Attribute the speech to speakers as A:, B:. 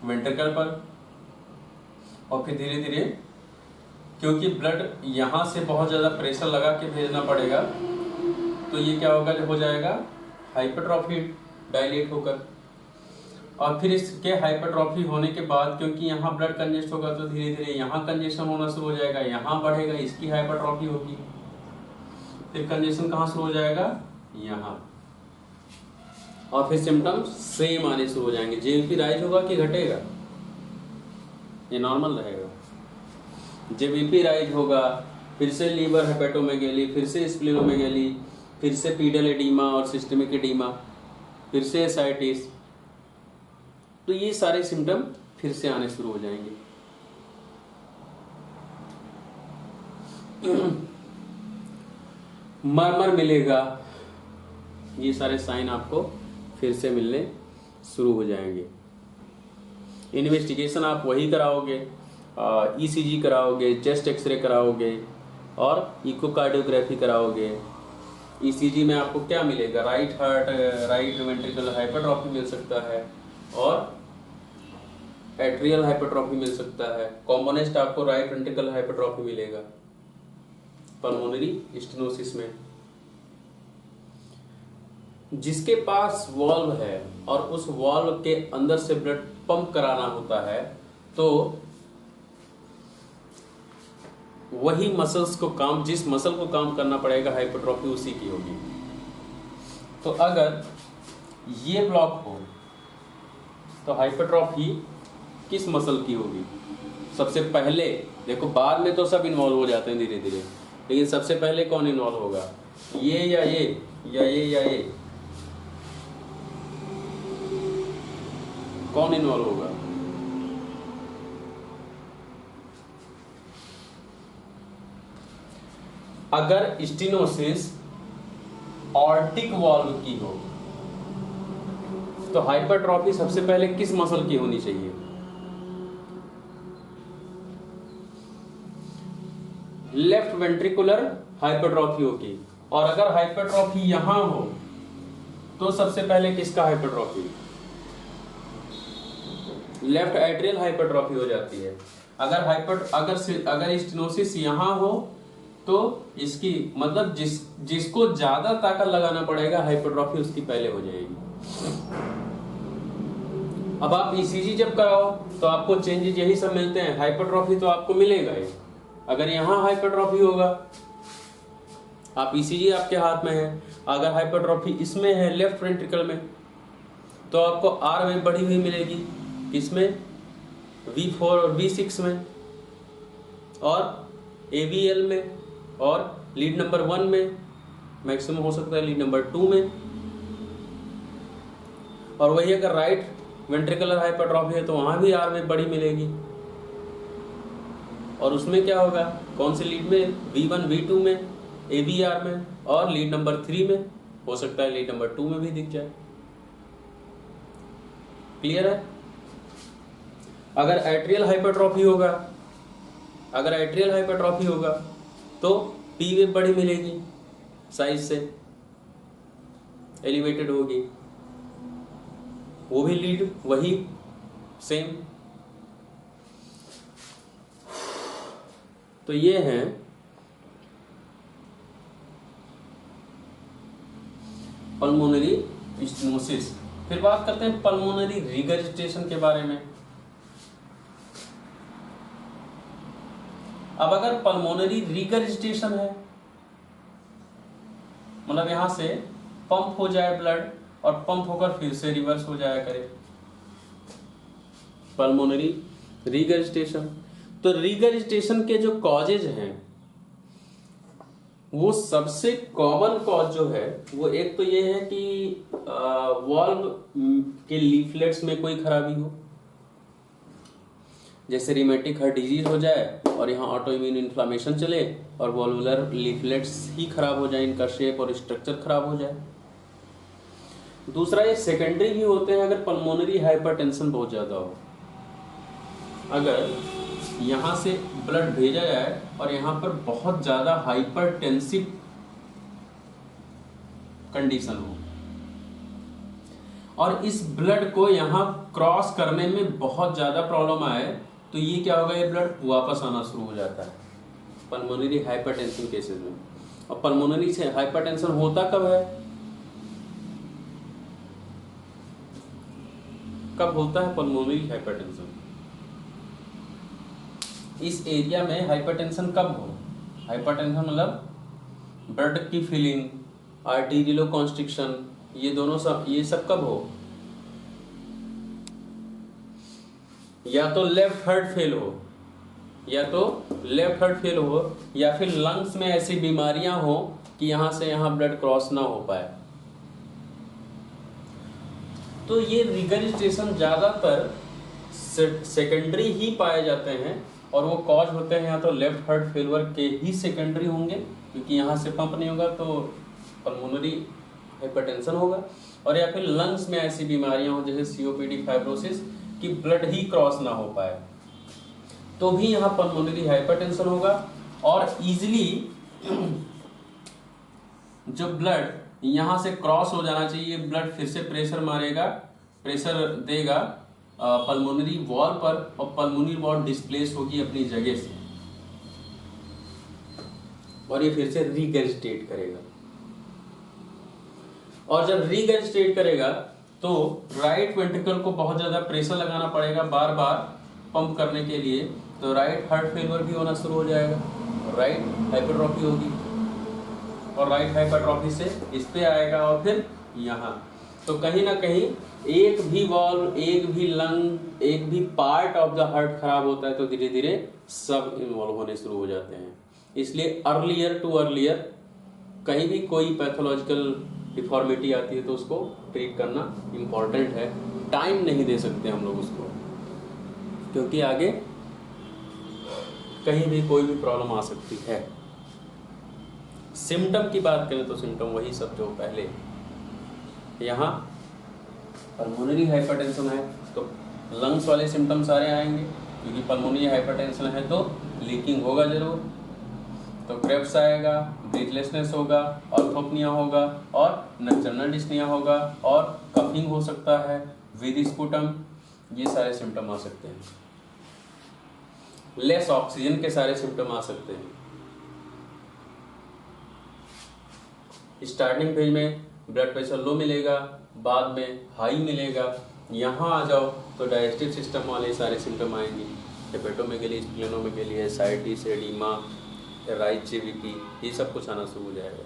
A: Ventricle पर, और फिर धीरे धीरे क्योंकि ब्लड यहाँ से बहुत ज़्यादा प्रेशर लगा के भेजना पड़ेगा, तो ये क्या होगा, हो जाएगा हाइपरट्रॉफी, डायलेट होकर। और फिर इसके हाइपरट्रॉफी होने के बाद क्योंकि यहाँ ब्लड कंजेस्ट होगा तो धीरे धीरे यहाँ कंजेशन होना शुरू हो जाएगा, यहाँ बढ़ेगा, इसकी हाइपरट्रॉफी होगी, फिर कंजेशन कहाँ शुरू हो जाएगा, यहाँ, और फिर सिम्टम्स सेम आने शुरू हो जाएंगे। जेबीपी राइज होगा कि घटेगा, ये नॉर्मल रहेगा। जेबीपी राइज होगा, फिर से लीवर हेपेटोमेगेली, फिर से स्प्लेनोमेगेली, फिर से पीडल एडीमा और सिस्टमिक एडीमा, फिर से एसाइटिस, तो ये सारे सिम्टम फिर से आने शुरू हो जाएंगे। मरमर मिलेगा, ये सारे साइन आपको फिर से मिलने शुरू हो जाएंगे। इन्वेस्टिगेशन आप वही कराओगे, ईसीजी कराओगे, चेस्ट एक्सरे कराओगे और इकोकार्डियोग्राफी कराओगे। ईसीजी में आपको क्या मिलेगा, right heart, right ventricle hypertrophy मिल सकता है और एट्रियल हाइपरट्रॉफी मिल सकता है। कॉम्पोनेंट आपको राइट वेंट्रिकल हाइपरट्रॉफी मिलेगा पल्मोनरी स्टेनोसिस में। जिसके पास वॉल्व है और उस वॉल्व के अंदर से ब्लड पंप कराना होता है, तो वही मसल्स को काम, जिस मसल को काम करना पड़ेगा हाइपरट्रॉफी उसी की होगी। तो अगर ये ब्लॉक हो तो हाइपरट्रॉफी किस मसल की होगी? सबसे पहले देखो, बाद में तो सब इन्वॉल्व हो जाते हैं धीरे धीरे, लेकिन सबसे पहले कौन इन्वॉल्व होगा, ये या ये या ये या ये, कौन इन्वॉल्व होगा? अगर स्टेनोसिस ऑर्टिक वॉल्व की हो तो हाइपरट्रॉफी सबसे पहले किस मसल की होनी चाहिए? लेफ्ट वेंट्रिकुलर हाइपरट्रॉफी होगी। और अगर हाइपरट्रॉफी यहां हो तो सबसे पहले किसका हाइपरट्रॉफी? लेफ्ट एट्रियल हाइपरट्रॉफी हो जाती है। अगर स्टेनोसिस यहां हो तो इसकी मतलब जिसको ज्यादा ताकत लगाना पड़ेगा हाइपरट्रॉफी उसकी पहले हो जाएगी। अब आप ईसीजी जब कराओ तो आपको चेंजेस यही सब मिलते हैं, हाइपरट्रॉफी तो आपको मिलेगा ही। अगर यहां हाइपरट्रॉफी होगा, आप ईसीजी आपके हाथ में है, अगर हाइपरट्रॉफी इसमें है लेफ्ट वेंट्रिकल में, तो आपको आर वेव बढ़ी हुई मिलेगी, किसमें? V4 और V6 में, और AVL में, और लीड नंबर 1 में, मैक्सिमम हो सकता है लीड नंबर 2 में। और वही अगर राइट वेंट्रिकुलर हाइपरट्रॉफी है तो वहां भी आर वेव बड़ी मिलेगी। और उसमें क्या होगा, कौन से लीड में? V1 V2 में, AVR में, और लीड नंबर 3 में, हो सकता है लीड नंबर 2 में भी दिख जाए। क्लियर है? अगर एट्रियल हाइपरट्रॉफी होगा तो पी वेव बड़ी मिलेगी, साइज से एलिवेटेड होगी, वो भी लीड वही सेम। तो ये है पल्मोनरी स्टेनोसिस। फिर बात करते हैं पल्मोनरी रिगर्जिटेशन के बारे में। अब अगर पल्मोनरी रिगर्जिटेशन है, मतलब यहां से पंप हो जाए ब्लड और पंप होकर फिर से रिवर्स हो जाया करे, पल्मोनरी रिगर्जिटेशन। तो रिगर्जिटेशन के जो कॉजेज हैं, वो सबसे कॉमन कॉज जो है वो एक तो ये है कि वॉल्व के लीफलेट्स में कोई खराबी हो, जैसे रिमेटिक हार्ट डिजीज हो जाए और यहाँ ऑटो इम्यून इन्फ्लामेशन चले और वॉल्वुलर लीफलेट्स ही खराब हो जाए, इनका शेप और स्ट्रक्चर खराब हो जाए। दूसरा ये सेकेंडरी भी होते हैं, अगर पल्मोनरी हाइपरटेंशन बहुत ज़्यादा हो, अगर यहाँ से ब्लड भेजा जाए और यहाँ पर बहुत ज़्यादा हाइपरटेंसिव कंडीशन हो और इस ब्लड को यहाँ क्रॉस करने में बहुत ज़्यादा प्रॉब्लम आए तो ये क्या होगा, ये ब्लड वापस आना शुरू हो जाता है पल्मोनरी हाइपरटेंशन केसेस में। और पल्मोनरी से हाइपरटेंशन होता कब है, कब होता है पल्मोनरी हाइपरटेंशन? इस एरिया में हाइपरटेंशन कब हो? हाइपरटेंशन मतलब ब्लड की फिलिंग, आर्टेरियल कॉन्स्ट्रिक्शन, ये दोनों सब, ये सब कब हो? या तो लेफ्ट हार्ट फेल हो, या तो लेफ्ट हार्ट फेल हो, या फिर लंग्स में ऐसी बीमारियां हो कि यहां से यहां ब्लड क्रॉस ना हो पाए। तो ये रिगर्जिटेशन ज्यादातर सेकेंडरी ही पाए जाते हैं और वो कॉज होते हैं या तो लेफ्ट हार्ट फेलवर के ही सेकेंडरी होंगे क्योंकि यहाँ से पंप नहीं होगा तो पल्मोनरी हाइपरटेंशन होगा, और या फिर लंग्स में ऐसी बीमारियां हो जैसे सीओपीडी, फाइब्रोसिस कि ब्लड ही क्रॉस ना हो पाए तो भी यहाँ पल्मोनरी हाइपरटेंशन होगा। और इजीली जो ब्लड यहाँ से क्रॉस हो जाना चाहिए, ब्लड फिर से प्रेशर मारेगा, प्रेशर देगा पल्मोनरी वॉल पर और पल्मोनरी वॉल डिस्प्लेस होगी अपनी जगह से और ये फिर से रीगर्जिटेट करेगा। और जब रीगर्जिटेट करेगा तो राइट वेंट्रिकल को बहुत ज्यादा प्रेशर लगाना पड़ेगा बार बार पंप करने के लिए, तो राइट हार्ट फेलियर भी होना शुरू हो जाएगा, राइट हाइपरट्रॉफी होगी और राइट हाइपरट्रॉफी से इस पे आएगा और फिर यहाँ। तो कहीं ना कहीं एक भी वॉल्व, एक भी लंग, एक भी पार्ट ऑफ द हार्ट खराब होता है तो धीरे धीरे सब इन्वॉल्व होने शुरू हो जाते हैं। इसलिए अर्लियर टू अर्लियर कहीं भी कोई पैथोलॉजिकल डिफॉर्मिटी आती है तो उसको ट्रीट करना इम्पॉर्टेंट है। टाइम नहीं दे सकते हम लोग उसको क्योंकि आगे कहीं भी कोई भी प्रॉब्लम आ सकती है। सिम्टम की बात करें तो सिम्टम वही सब जो पहले, यहाँ पल्मोनरी हाइपरटेंशन है तो लंग्स वाले सिम्टम सारे आएंगे क्योंकि पल्मोनरी हाइपरटेंशन है तो लीकिंग होगा जरूर, तो क्रेप्स आएगा, ब्रीथलेसनेस होगा, ऑर्थोपनिया होगा और नॉक्टर्नल डिस्निया होगा और कफिंग हो सकता है विद स्पुटम, ये सारे सिम्टम आ सकते हैं। लेस ऑक्सीजन के सारे सिम्टम आ सकते हैं। स्टार्टिंग फेज में ब्लड प्रेशर लो मिलेगा, बाद में हाई मिलेगा। यहाँ आ जाओ तो डाइजेस्टिव सिस्टम वाले सारे सिम्टम आएंगे, हेपेटोमेगेली, स्प्लेनोमेगेली, एसाइटिस, एडिमा, राइट जेवीपी, ये सब कुछ आना शुरू हो जाएगा।